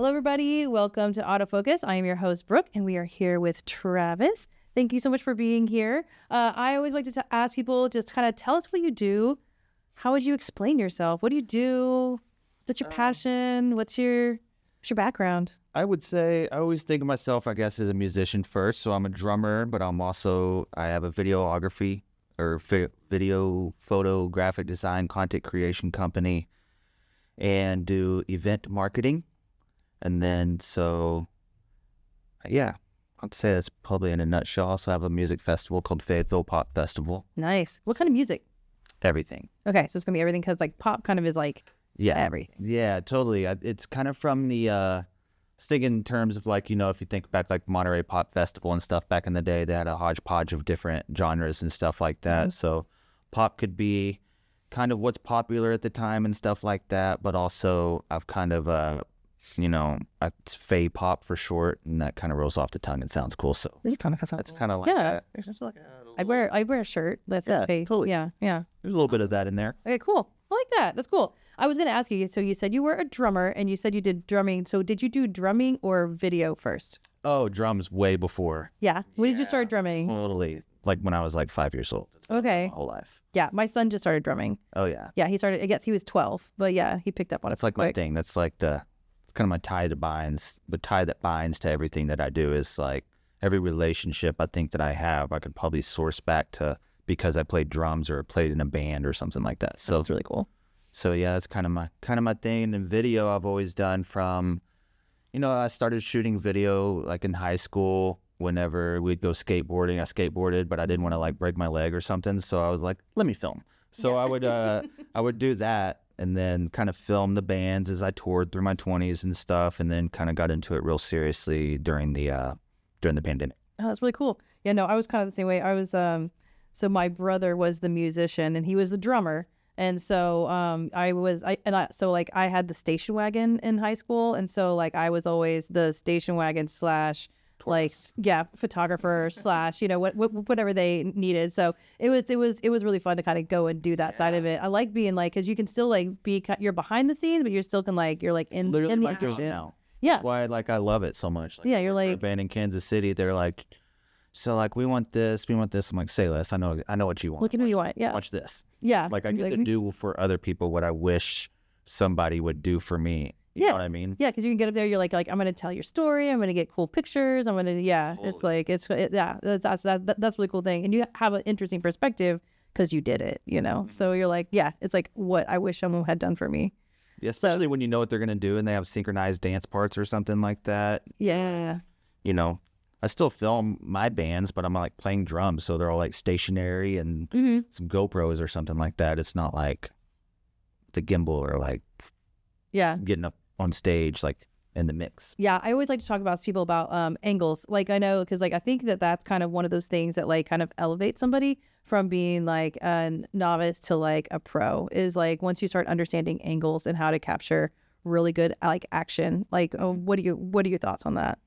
Hello, everybody. Welcome to Autofocus. I am your host, Brooke, and we are here with Travis. Thank you so much for being here. I always like to ask people, just kind of tell us what you do. How would you explain yourself? What do you do? What's your passion? What's your background? I would say I always think of myself, I guess, as a musician first. So I'm a drummer, but I have a videography or video photo graphic design content creation company and do event marketing. And then yeah, I'd say that's probably in a nutshell. I also have a music festival called Fayetteville Pop Festival. Nice. What kind of music? Everything. Okay, so it's going to be everything because like pop kind of is like everything. Yeah, totally. It's kind of from the... thinking in terms of like, if you think back like Monterey Pop Festival and stuff back in the day, they had a hodgepodge of different genres and stuff like that. Mm-hmm. So pop could be kind of what's popular at the time and stuff like that. But also I've kind of, it's Faye Pop for short, and that kind of rolls off the tongue and sounds cool. So that's kind of like that. It's just like I'd wear a shirt. That's Faye. Totally. Yeah. There's a little bit of that in there. Okay, cool. I like that. That's cool. I was going to ask you, so you said you were a drummer and you said you did drumming. So did you do drumming or video first? Oh, drums way before. Yeah. When did you start drumming? Totally. Like when I was like 5 years old. Okay. My whole life. Yeah. My son just started drumming. Oh, yeah. Yeah. He started, I guess he was 12, but yeah, he picked up on it. It's like quick. my thing. That's like it's kind of my tie that binds to everything that I do is like every relationship I think that I have, I could probably source back to because I played drums or played in a band or something like that. So that's really cool. So yeah, that's kind of my thing. And video I've always done from, I started shooting video like in high school. Whenever we'd go skateboarding, I skateboarded, but I didn't want to like break my leg or something. So I was like, let me film. So I would do that and then kind of film the bands as I toured through my 20s and stuff, and then kind of got into it real seriously during the pandemic. Oh, that's really cool. Yeah, no, I was kind of the same way. I was so my brother was the musician and he was the drummer. And so I had the station wagon in high school, and so like I was always the station wagon / like photographer / whatever they needed. So it was really fun to kind of go and do that side of it. I like being like, because you can still like you're behind the scenes, but you're still you're like in the action now. Yeah, that's why I love it so much. Like, yeah, you're like a band in Kansas City. They're like, so like we want this. I'm like, say less. I know what you want. Look at who you want. Yeah, watch this. Yeah, like I get to do for other people what I wish somebody would do for me. You know what I mean? Yeah, because you can get up there. You're like I'm going to tell your story. I'm going to get cool pictures. I'm going to It's like that's a really cool thing, and you have an interesting perspective because you did it. Mm-hmm. So you're like, it's like what I wish someone had done for me. Yeah, especially when you know what they're going to do and they have synchronized dance parts or something like that. Yeah. I still film my bands, but I'm like playing drums, so they're all like stationary and some GoPros or something like that. It's not like the gimbal or like getting up on stage like in the mix. Yeah, I always like to talk about people about angles. Like I know because like I think that's kind of one of those things that like kind of elevates somebody from being like a novice to like a pro is like once you start understanding angles and how to capture really good like action. Like what are your thoughts on that?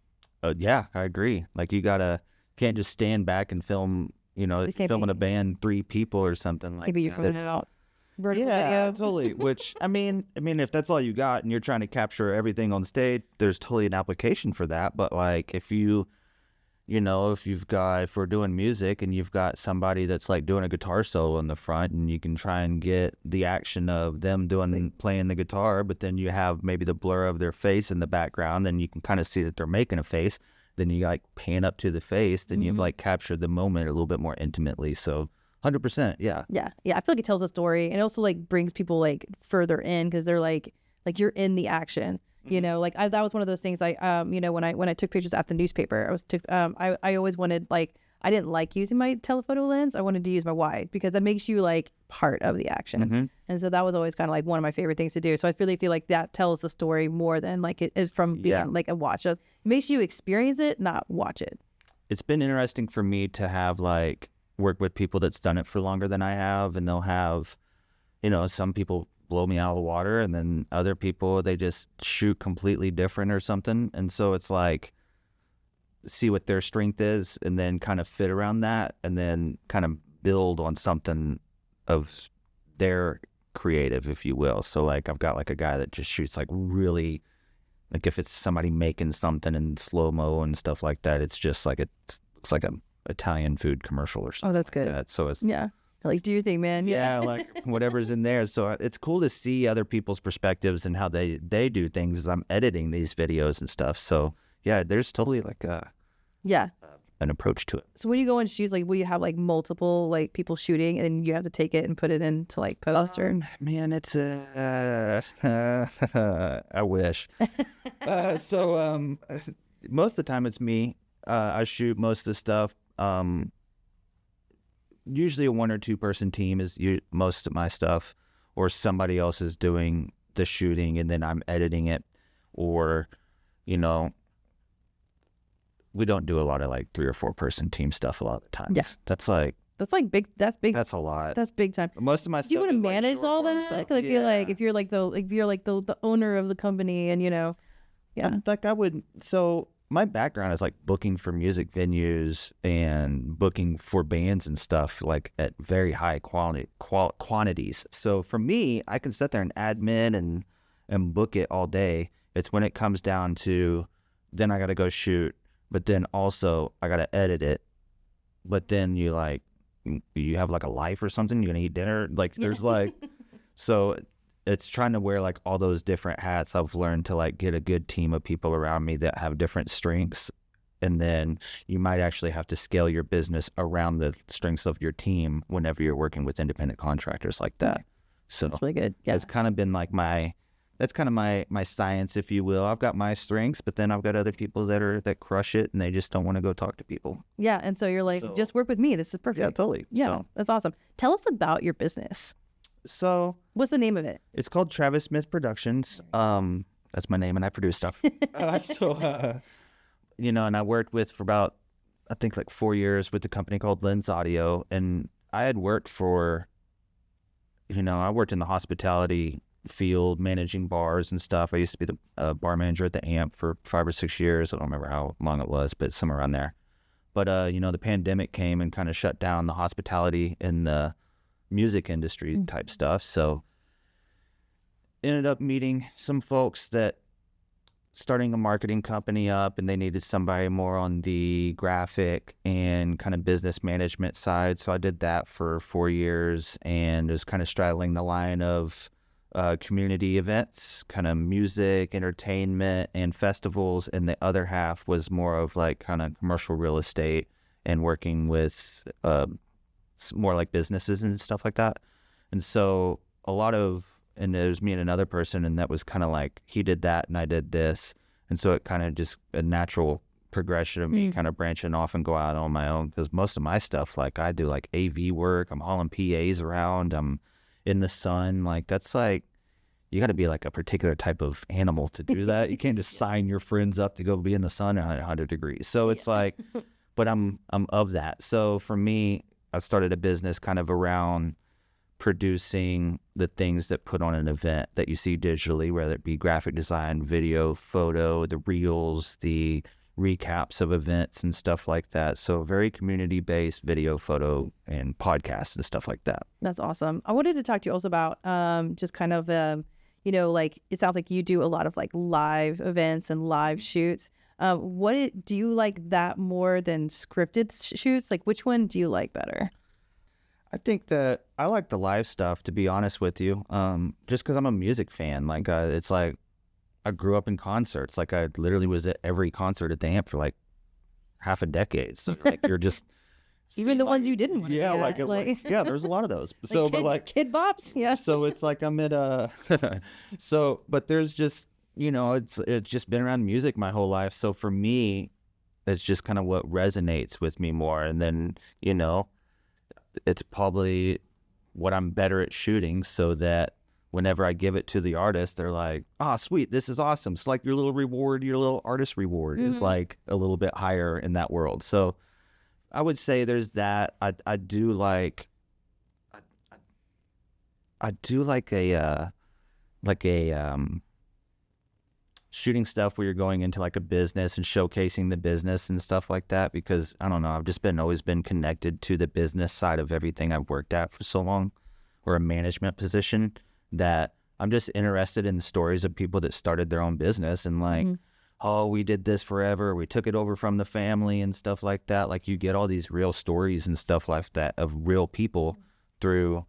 Yeah, I agree. Like you can't just stand back and film, filming a band 3 people or something like that. Maybe you're filming it out. Vertical video. Video. Totally. Which I mean, if that's all you got and you're trying to capture everything on stage, there's totally an application for that. But like if if we're doing music and you've got somebody that's like doing a guitar solo in the front and you can try and get the action of them playing the guitar, but then you have maybe the blur of their face in the background, then you can kind of see that they're making a face. Then you like pan up to the face, then you've like captured the moment a little bit more intimately. So 100%. Yeah. Yeah. I feel like it tells a story, and it also like brings people like further in because they're like you're in the action. Like that was one of those things. When I took pictures at the newspaper, I always wanted I didn't like using my telephoto lens. I wanted to use my wide because that makes you like part of the action. And so that was always kind of like one of my favorite things to do. So I feel like that tells the story more than like it is from being like a watch. It makes you experience it, not watch it. It's been interesting for me to have like work with people that's done it for longer than I have, and they'll have, some people blow me out of the water, and then other people they just shoot completely different or something. And so it's like see what their strength is and then kind of fit around that and then kind of build on something of their creative, if you will. So like I've got like a guy that just shoots like really Like if it's somebody making something in slow-mo and stuff like that, it's just like it's like a Italian food commercial or something. Oh, that's good. Like that. So it's Yeah. Like, do your thing, man. yeah, like whatever's in there. So it's cool to see other people's perspectives and how they do things as I'm editing these videos and stuff. So yeah, there's totally like Yeah. an approach to it. So when you go and shoot, like, will you have like multiple like people shooting, and you have to take it and put it into like post or? Man, it's I wish. Most of the time it's me. I shoot most of the stuff. Usually a 1 or 2 person team is most of my stuff, or somebody else is doing the shooting and then I'm editing it, or you know, we don't do a lot of like 3 or 4 person team stuff a lot of the times. Yeah. That's like big. That's big. that's a lot. That's big time. Most of my stuff. Do you want to is, like, manage short all form that? stuff. Because I feel like if you're like the owner of the company, and yeah. Like I would. So my background is like booking for music venues and booking for bands and stuff, like at very high quantities. So for me, I can sit there and admin and book it all day. It's when it comes down to, then I got to go shoot, but then also I got to edit it. But then you have like a life or something. You're gonna eat dinner. Like there's like, so it's trying to wear like all those different hats. I've learned to like get a good team of people around me that have different strengths. And then you might actually have to scale your business around the strengths of your team whenever you're working with independent contractors like that. So that's really good. Yeah. It's kind of been like my science, if you will. I've got my strengths, but then I've got other people that crush it and they just don't want to go talk to people. Yeah. And so you're like, just work with me. This is perfect. Yeah, totally. Yeah. So, that's awesome. Tell us about your business. So what's the name of it? It's called Travis Smith Productions. That's my name, and I produce stuff. And I worked with for about, I think like 4 years with a company called Lens Audio, and I had worked for, I worked in the hospitality field, managing bars and stuff. I used to be the bar manager at the Amp for 5 or 6 years. I don't remember how long it was, but somewhere around there. But the pandemic came and kind of shut down the hospitality and the music industry type stuff. So ended up meeting some folks that starting a marketing company up, and they needed somebody more on the graphic and kind of business management side. So I did that for 4 years and was kind of straddling the line of community events, kind of music, entertainment, and festivals. And the other half was more of like kind of commercial real estate and working with more like businesses and stuff like that. And so and it was me and another person, and that was kind of like, he did that and I did this. And so it kind of just a natural progression of me kind of branching off and go out on my own, because most of my stuff, like I do like AV work, I'm hauling PAs around, I'm in the sun. Like that's like, you got to be like a particular type of animal to do that. You can't just sign your friends up to go be in the sun at 100 degrees. So it's like, but I'm of that. So for me, I started a business kind of around producing the things that put on an event that you see digitally, whether it be graphic design, video, photo, the reels, the recaps of events and stuff like that. So very community-based video, photo, and podcasts and stuff like that. That's awesome. I wanted to talk to you also about just kind of, like it sounds like you do a lot of like live events and live shoots. Do you like that more than scripted shoots? Like which one do you like better? I think that I like the live stuff, to be honest with you, just because I'm a music fan. Like it's like I grew up in concerts. Like I literally was at every concert at the Amp for like half a decade. So like you're just even the ones you didn't want to yeah, there's a lot of those. So Kid Bops, yeah. So it's like I'm at but there's just it's just been around music my whole life. So for me, it's just kind of what resonates with me more. And then it's probably what I'm better at shooting, so that whenever I give it to the artist, they're like, sweet, this is awesome. It's like your little reward, your little artist reward is like a little bit higher in that world. So I would say there's that. I do like a shooting stuff where you're going into like a business and showcasing the business and stuff like that, because I don't know, I've just always been connected to the business side of everything I've worked at for so long, or a management position, that I'm just interested in the stories of people that started their own business and like, oh, we did this forever. We took it over from the family and stuff like that. Like you get all these real stories and stuff like that of real people through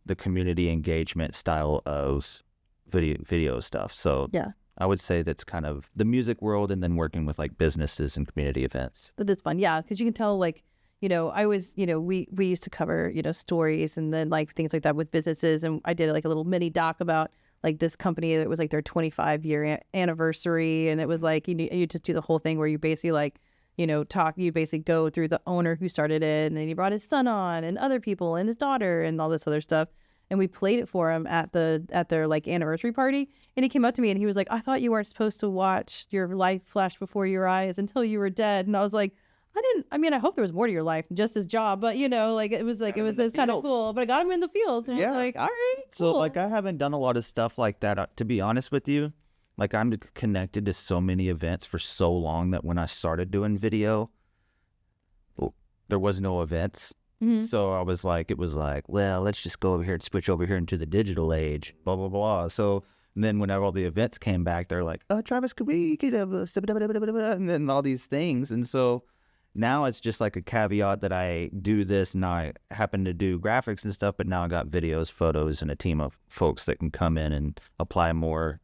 the community engagement style of video stuff. So Yeah. I would say that's kind of the music world and then working with like businesses and community events. That is fun. Yeah. Because you can tell, like, I was, we used to cover, stories and then like things like that with businesses. And I did like a little mini doc about like this company that was like their 25-year anniversary. And it was like, you just do the whole thing where you basically like, you basically go through the owner who started it. And then he brought his son on and other people and his daughter and all this other stuff. And we played it for him at their like anniversary party. And he came up to me and he was like, I thought you weren't supposed to watch your life flash before your eyes until you were dead. And I was like, I hope there was more to your life than just his job, but like, it was kind of cool, but I got him in the fields. And I was like, all right, cool. So like, I haven't done a lot of stuff like that, to be honest with you. Like I'm connected to so many events for so long that when I started doing video, there was no events. So I was like, well, let's just go over here and switch over here into the digital age, blah, blah, blah. So then whenever all the events came back, they're like, Travis, could we get and then all these things. And so now it's just like a caveat that I do this and I happen to do graphics and stuff, but now I got videos, photos, and a team of folks that can come in and apply more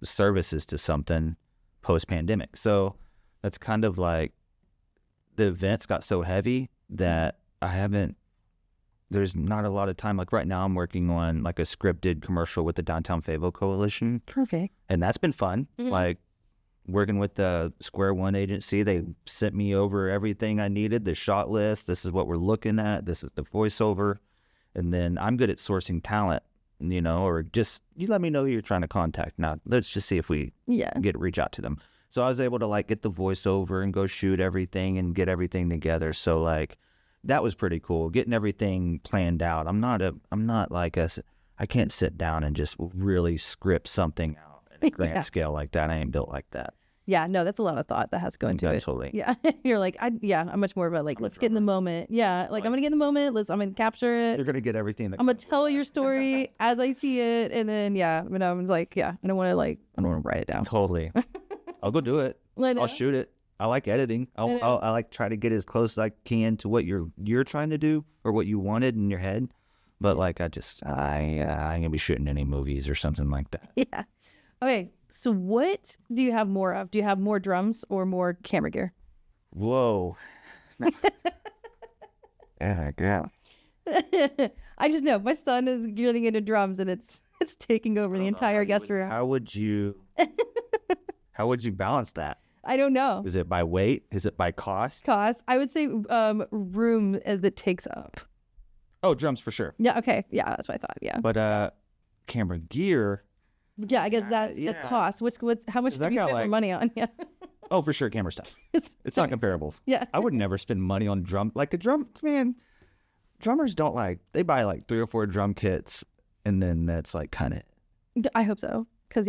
services to something post-pandemic. So that's kind of like the events got so heavy that there's not a lot of time. Like right now I'm working on like a scripted commercial with the Downtown Fayetteville Coalition. Perfect. And that's been fun. Like working with the Square One agency, they sent me over everything I needed, the shot list. This is what we're looking at. This is the voiceover. And then I'm good at sourcing talent, or just, you let me know who you're trying to contact. Now let's just see if we reach out to them. So I was able to like get the voiceover and go shoot everything and get everything together. So like, that was pretty cool, getting everything planned out. I can't sit down and just really script something out at a grand scale like that. I ain't built like that. Yeah, no, that's a lot of thought that has to go into it. Totally. Yeah, you're like, I'm much more about like, let's get in the moment. Yeah, like I'm gonna get in the moment. I'm gonna capture it. You're gonna get everything. I'm gonna tell your story as I see it, and then I'm like, I don't want to write it down. Totally. I'll go do it. I'll shoot it. I like editing. I like try to get as close as I can to what you're trying to do or what you wanted in your head. But like I ain't gonna be shooting any movies or something like that. Yeah. Okay. So what do you have more of? Do you have more drums or more camera gear? Whoa. Yeah. I just know my son is getting into drums and it's taking over the entire guest room. How would you balance that? I don't know. Is it by weight? Is it by cost? I would say room as it takes up. Oh, drums for sure. Yeah, okay. Yeah, that's what I thought. Yeah. But camera gear. Yeah, I guess that's cost. How much do you spend money on? Yeah. Oh, for sure, camera stuff. It's not comparable. Yeah. I would never spend money on drummers don't they buy like 3 or 4 drum kits and then that's like kind of. I hope so. Cause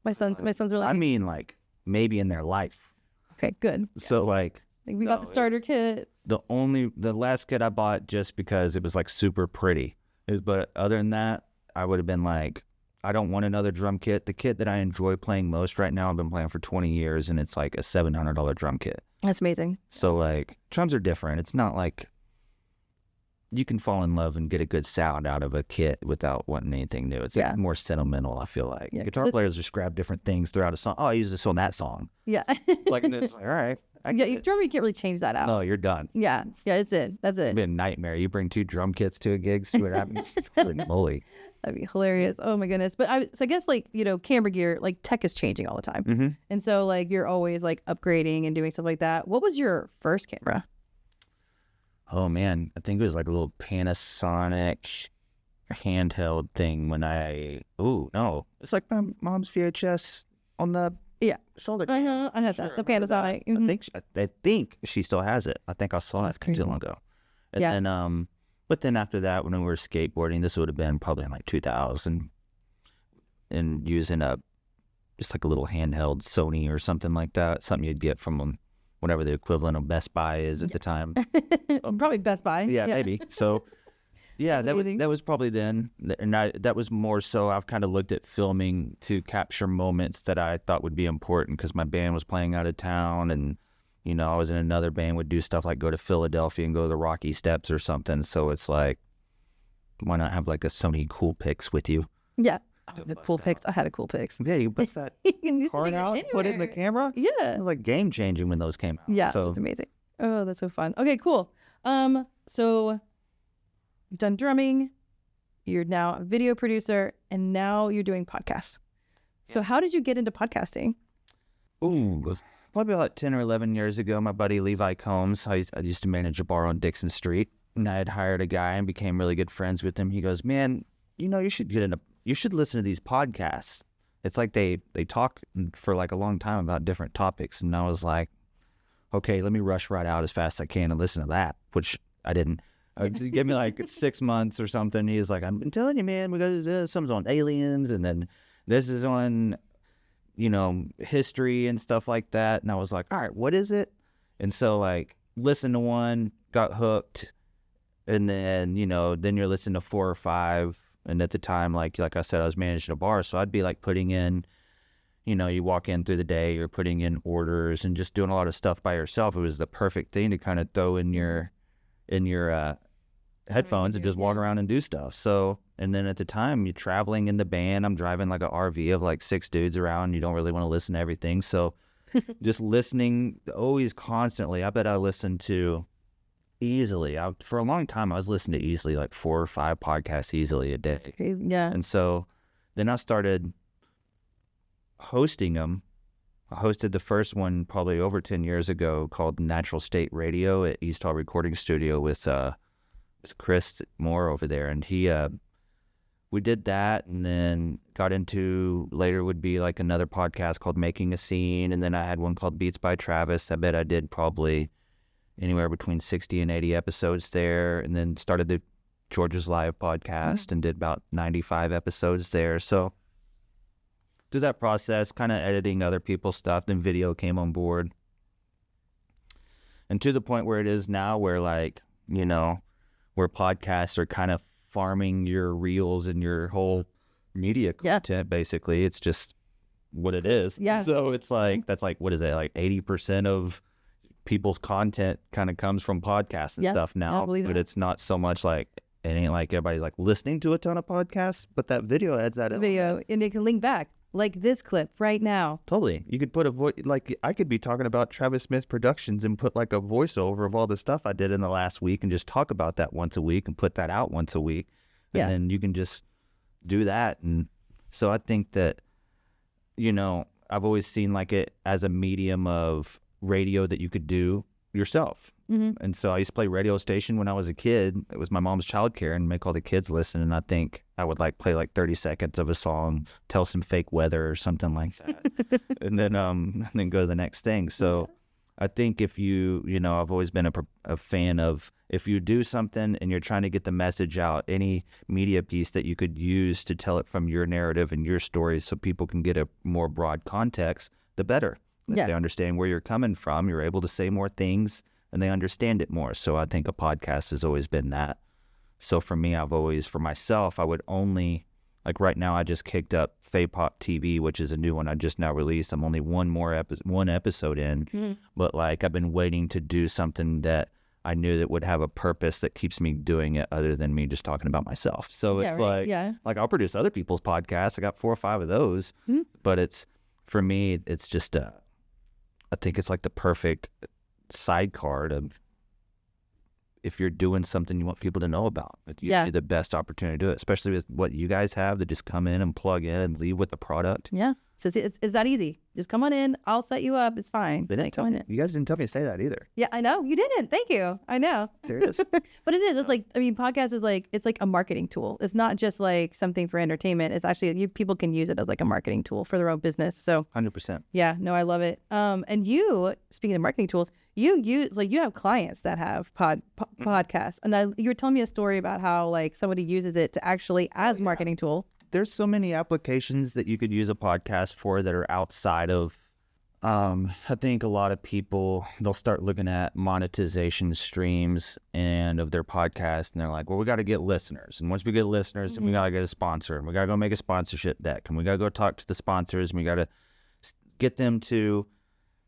my son's really. I mean like maybe in their life. Okay, good. So like we got the starter kit. The last kit I bought just because it was like super pretty. But other than that, I would have been like, I don't want another drum kit. The kit that I enjoy playing most right now, I've been playing for 20 years and it's like a $700 drum kit. That's amazing. So like drums are different. It's not like you can fall in love and get a good sound out of a kit without wanting anything new. It's like more sentimental, I feel like. Yeah, guitar players just grab different things throughout a song. Oh, I use this on that song. Yeah. And it's like, all right. Drummer, you can't really change that out. No, you're done. Yeah, it's it. That's it. It'd be a nightmare. You bring 2 drum kits to a gig, see what happens. Holy moly. That'd be hilarious. Oh my goodness. But I guess camera gear, like tech is changing all the time. Mm-hmm. And so like you're always like upgrading and doing stuff like that. What was your first camera? Oh man, I think it was like a little Panasonic handheld thing it's like my mom's VHS on the shoulder. I had that. The Panasonic. Mm-hmm. I think she still has it. I think I saw it too long ago. And then but then after that, when we were skateboarding, this would have been probably in like 2000, and using just like a little handheld Sony or something like that, something you'd get from whatever the equivalent of Best Buy is at the time. Probably Best Buy. Yeah, maybe. So Yeah, that was probably then, and that was more so I've kind of looked at filming to capture moments that I thought would be important because my band was playing out of town, and I was in another band, would do stuff like go to Philadelphia and go to the Rocky Steps or something. So it's like, why not have like a Sony Coolpix with you? Yeah. The Coolpix. I had a Coolpix. Yeah, you put that card out, put it in the camera. Yeah. It was like game changing when those came out. Yeah, it's amazing. Oh, that's so fun. Okay, cool. So you've done drumming, you're now a video producer, and now you're doing podcasts. So how did you get into podcasting? Ooh, probably about 10 or 11 years ago, my buddy Levi Combs, I used to manage a bar on Dixon Street, and I had hired a guy and became really good friends with him. He goes, man, you should listen to these podcasts. It's like they talk for like a long time about different topics. And I was like, okay, let me rush right out as fast as I can and listen to that, which I didn't. Give me like 6 months or something. He's like, I'm telling you, man, we got something's on aliens, and then this is on, history and stuff like that. And I was like, all right, what is it? And so like listened to one, got hooked, and then then you're listening to 4 or 5. And at the time, like I said, I was managing a bar, so I'd be like putting in, you walk in through the day, you're putting in orders and just doing a lot of stuff by yourself. It was the perfect thing to kind of throw in your headphones and just walk around and do stuff. So, and then at the time, you're traveling in the band. I'm driving like an RV of like 6 dudes around. You don't really want to listen to everything, so just listening always constantly. I bet I listened to easily. For a long time, I was listening to easily like 4 or 5 podcasts easily a day. That's crazy. Yeah. And so then I started hosting them. I hosted the first one probably over 10 years ago called Natural State Radio at East Hall Recording Studio with Chris Moore over there. And we did that, and then got into, later would be like another podcast called Making a Scene. And then I had one called Beats by Travis. I bet I did probably anywhere between 60 and 80 episodes there, and then started the Georgia's Live podcast and did about 95 episodes there. So through that process, kind of editing other people's stuff, then video came on board. And to the point where it is now where like, where podcasts are kind of farming your reels and your whole media content, basically. It's just what it is. Yeah. So it's like, that's like, what is it, like 80% of people's content kind of comes from podcasts and stuff now, but it's not so much like, it ain't like everybody's like listening to a ton of podcasts, but that video adds that video, and it can link back like this clip right now. Totally. You could put a voice, like I could be talking about Travis Smith Productions and put like a voiceover of all the stuff I did in the last week and just talk about that once a week and put that out once a week. And then you can just do that. And so I think that, I've always seen like it as a medium of radio that you could do yourself. And so I used to play radio station when I was a kid. It was my mom's childcare and make all the kids listen. And I think I would like play like 30 seconds of a song, tell some fake weather or something like that, and then go to the next thing. So I think if I've always been a fan of, if you do something and you're trying to get the message out, any media piece that you could use to tell it from your narrative and your stories so people can get a more broad context, the better. If they understand where you're coming from, you're able to say more things and they understand it more. So I think a podcast has always been that. So for me, for myself, I would only, like right now, I just kicked up Faypop TV, which is a new one I just now released. I'm only one episode in, but like I've been waiting to do something that I knew that would have a purpose that keeps me doing it other than me just talking about myself. So it's like I'll produce other people's podcasts. I got 4 or 5 of those, but for me, it's just I think it's like the perfect sidecar to, if you're doing something you want people to know about, it gives you the best opportunity to do it, especially with what you guys have to just come in and plug in and leave with the product. Yeah. So it's that easy. Just come on in. I'll set you up. It's fine. They didn't tell me. You guys didn't tell me to say that either. Yeah, I know. You didn't. Thank you. I know. There it is. But it is. It's like, podcast is like, it's like a marketing tool. It's not just like something for entertainment. It's actually, people can use it as like a marketing tool for their own business. So 100%. Yeah, no, I love it. And you, speaking of marketing tools, you have clients that have podcasts. And you were telling me a story about how like somebody uses it to actually as marketing tool. There's so many applications that you could use a podcast for that are outside of I think a lot of people, they'll start looking at monetization streams and of their podcast, and they're like, well, we got to get listeners. And once we get listeners, then we got to get a sponsor, and we got to go make a sponsorship deck, and we got to go talk to the sponsors, and we got to get them to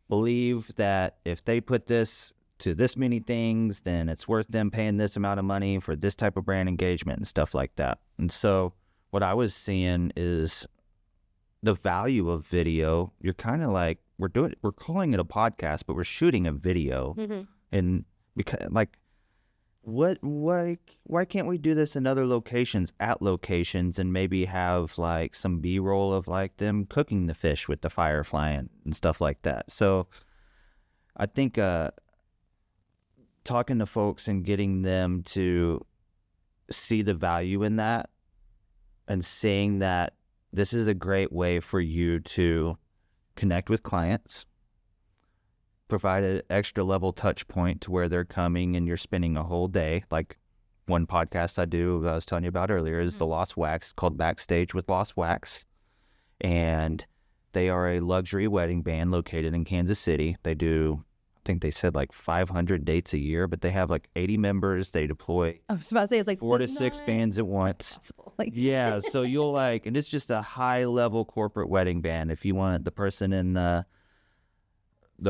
believe that if they put this to this many things, then it's worth them paying this amount of money for this type of brand engagement and stuff like that. And so what I was seeing is the value of video. You're kind of like, we're calling it a podcast, but we're shooting a video. And because like, why can't we do this in other locations, at locations, and maybe have like some B-roll of like them cooking the fish with the fire flying and stuff like that. So I think talking to folks and getting them to see the value in that and seeing that this is a great way for you to connect with clients, provide an extra level touch point to where they're coming and you're spending a whole day. Like one podcast I do, I was telling you about earlier, is the Lost Wax, called Backstage with Lost Wax. And they are a luxury wedding band located in Kansas City. They do, I think they said like 500 dates a year, but they have like 80 members. They deploy I was about to say, it's like 4 to 6 bands at once. possible. Like, Yeah, so you'll like, and it's just a high level corporate wedding band. If you want the person in the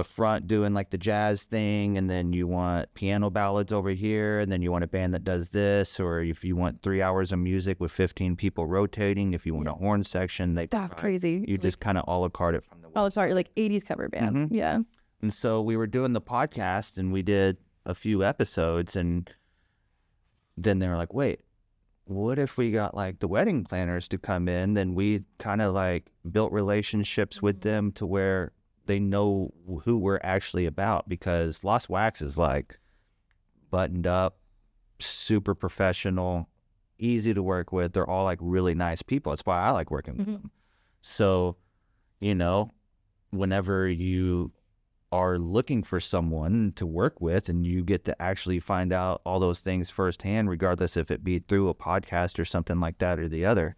front doing like the jazz thing, and then you want piano ballads over here, and then you want a band that does this, or if you want 3 hours of music with 15 people rotating, if you want a horn section, that's provide. crazy. You just kind of a la carte it from the Oh, sorry, like 80s cover band. Yeah. And so we were doing the podcast, and we did a few episodes, and then they were like, wait, what if we got like the wedding planners to come in? Then we kind of like built relationships with them to where they know who we're actually about, because Lost Wax is like buttoned up, super professional, easy to work with. They're all like really nice people. That's why I like working with them. So, you know, whenever you are looking for someone to work with and you get to actually find out all those things firsthand, regardless if it be through a podcast or something like that or the other,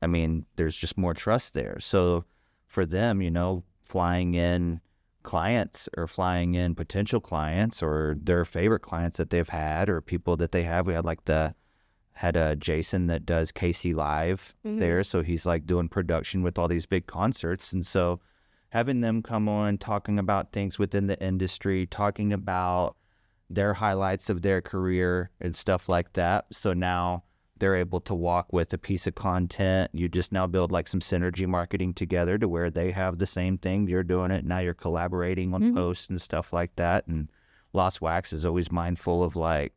I mean, there's just more trust there. So for them, you know, flying in clients or flying in potential clients or their favorite clients that they've had or people that they have, we had like had Jason that does KC Live there. So he's like doing production with all these big concerts. And so having them come on, talking about things within the industry, talking about their highlights of their career and stuff like that. So now they're able to walk with a piece of content. You just now build like some synergy marketing together to where they have the same thing. You're doing it. Now you're collaborating on posts and stuff like that. And Lost Wax is always mindful of like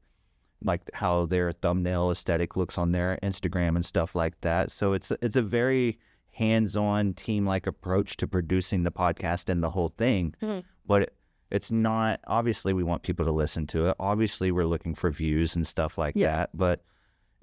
how their thumbnail aesthetic looks on their Instagram and stuff like that. So it's a very hands-on team-like approach to producing the podcast and the whole thing. But it's not, obviously we want people to listen to it. Obviously we're looking for views and stuff like that. But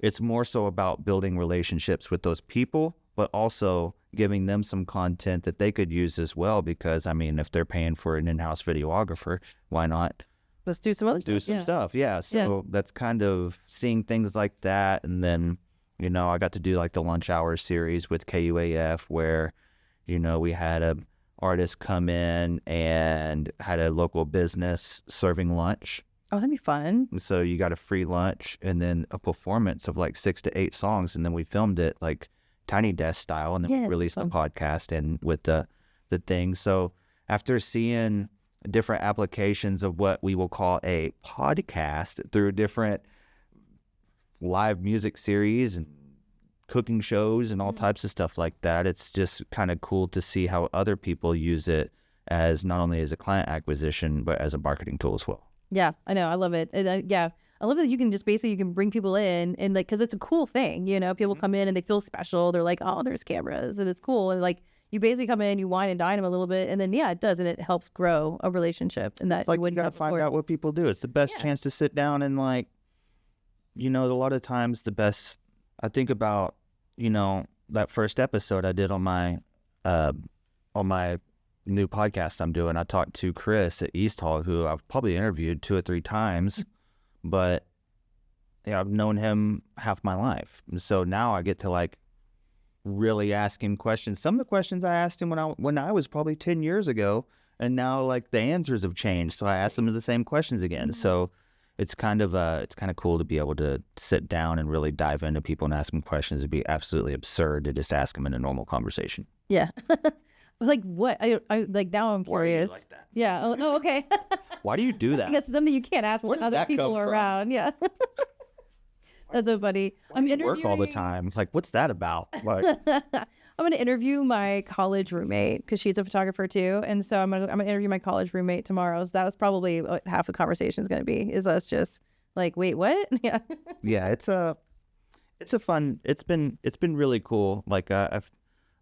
it's more so about building relationships with those people, but also giving them some content that they could use as well. Because, I mean, if they're paying for an in-house videographer, why not Let's do some other stuff? Yeah. So that's kind of seeing things like that. And then, you know, I got to do like the lunch hour series with KUAF where, you know, we had a artist come in and had a local business serving lunch. Oh, that'd be fun. So you got a free lunch and then a performance of like 6 to 8 songs. And then we filmed it like Tiny Desk style. And then we released the podcast and with the thing. So after seeing different applications of what we will call a podcast through different live music series and cooking shows and all types of stuff like that, it's just kind of cool to see how other people use it as not only as a client acquisition, but as a marketing tool as well. Yeah, I know. I love it. And, I love that you can just basically, you can bring people in and like, cause it's a cool thing, you know, people come in and they feel special. They're like, oh, there's cameras and it's cool. And like, you basically come in, you wine and dine them a little bit, and then it does, and it helps grow a relationship. And that it's like you gotta find out what people do. It's the best chance to sit down and like, you know, a lot of times the best. I think about, you know, that first episode I did on my new podcast I'm doing. I talked to Chris at East Hall, who I've probably interviewed 2 or 3 times, but I've known him half my life, and so now I get to like really ask him questions. Some of the questions I asked him when I was probably 10 years ago, and now like the answers have changed. So I asked him the same questions again. So it's kind of cool to be able to sit down and really dive into people and ask them questions. It'd be absolutely absurd to just ask them in a normal conversation. Yeah. Like what? I like now I'm curious. Why are you like that? Yeah. Oh, okay. Why do you do that? I guess it's something you can't ask Where when does other that people come are from? around. Yeah. That's so funny. I'm interviewing. Work all the time. Like, what's that about? Like, I'm going to interview my college roommate because she's a photographer too, and so I'm gonna interview my college roommate tomorrow. So that was probably what half the conversation is going to be. Is us just like, wait, what? Yeah. yeah, it's a fun. It's been really cool. Like, I've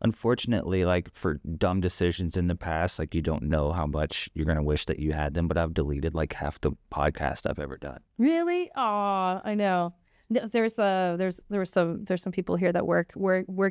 unfortunately, like, for dumb decisions in the past, like, you don't know how much you're gonna wish that you had them. But I've deleted like half the podcast I've ever done. Really? Aw, I know. There's some people here that work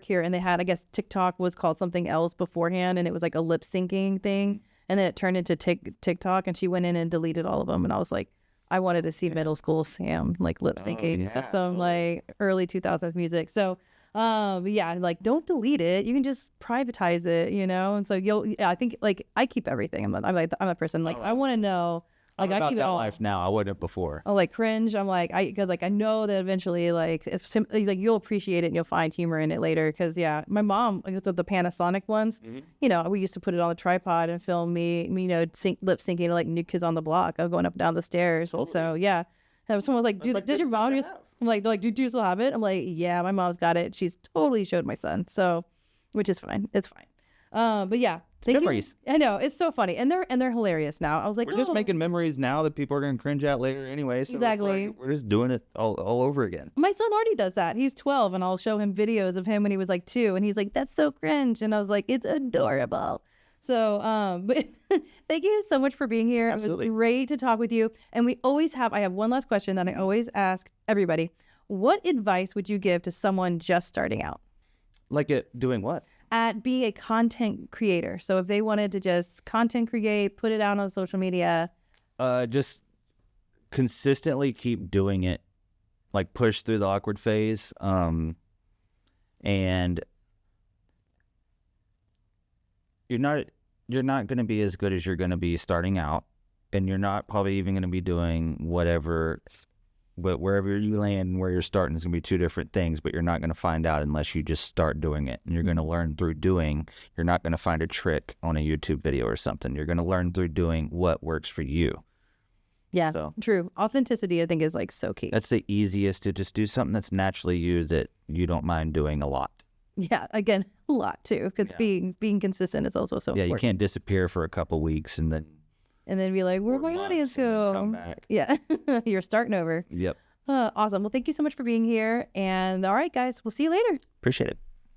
here, and they had, I guess TikTok was called something else beforehand, and it was like a lip syncing thing, and then it turned into TikTok, and she went in and deleted all of them, and I was like, I wanted to see middle school Sam like lip syncing some like early 2000s music. So yeah, like don't delete it. You can just privatize it, you know. And so I think like I keep everything. I'm a person like I want to know. Like I'm about I keep that it all. life now. I wouldn't before. Oh, like cringe. I'm like because like I know that eventually like like you'll appreciate it and you'll find humor in it later. Because yeah, my mom like the Panasonic ones, you know, we used to put it on the tripod and film me you know lip syncing to like New Kids on the Block. I'm going up and down the stairs. Totally. So yeah, and someone was like, did your mom just? I'm like, they're like, do you still have it? I'm like, yeah, my mom's got it. She's totally showed my son. So, which is fine. It's fine. But yeah. Memories. I know, it's so funny, and they're hilarious now. I was like, we're just making memories now that people are gonna cringe at later anyway. So exactly, like, we're just doing it all over again. My son already does that. He's 12, and I'll show him videos of him when he was like 2, and he's like, "That's so cringe," and I was like, "It's adorable." So, but thank you so much for being here. Absolutely. It was great to talk with you. And I have one last question that I always ask everybody: what advice would you give to someone just starting out? Like doing what? At being a content creator. So if they wanted to just content create, put it out on social media. Just consistently keep doing it. Like push through the awkward phase. And you're not going to be as good as you're going to be starting out. And you're not probably even going to be doing whatever. But wherever you land and where you're starting is going to be two different things, but you're not going to find out unless you just start doing it. And you're going to learn through doing. You're not going to find a trick on a YouTube video or something. You're going to learn through doing what works for you. Yeah, so, true. Authenticity, I think, is like so key. That's the easiest, to just do something that's naturally you that you don't mind doing a lot. Yeah, again, a lot too, because being consistent is also so important. Yeah, you can't disappear for a couple weeks and then be like, where'd my audience go? Come back. Yeah, you're starting over. Yep. Awesome. Well, thank you so much for being here. And all right, guys, we'll see you later. Appreciate it.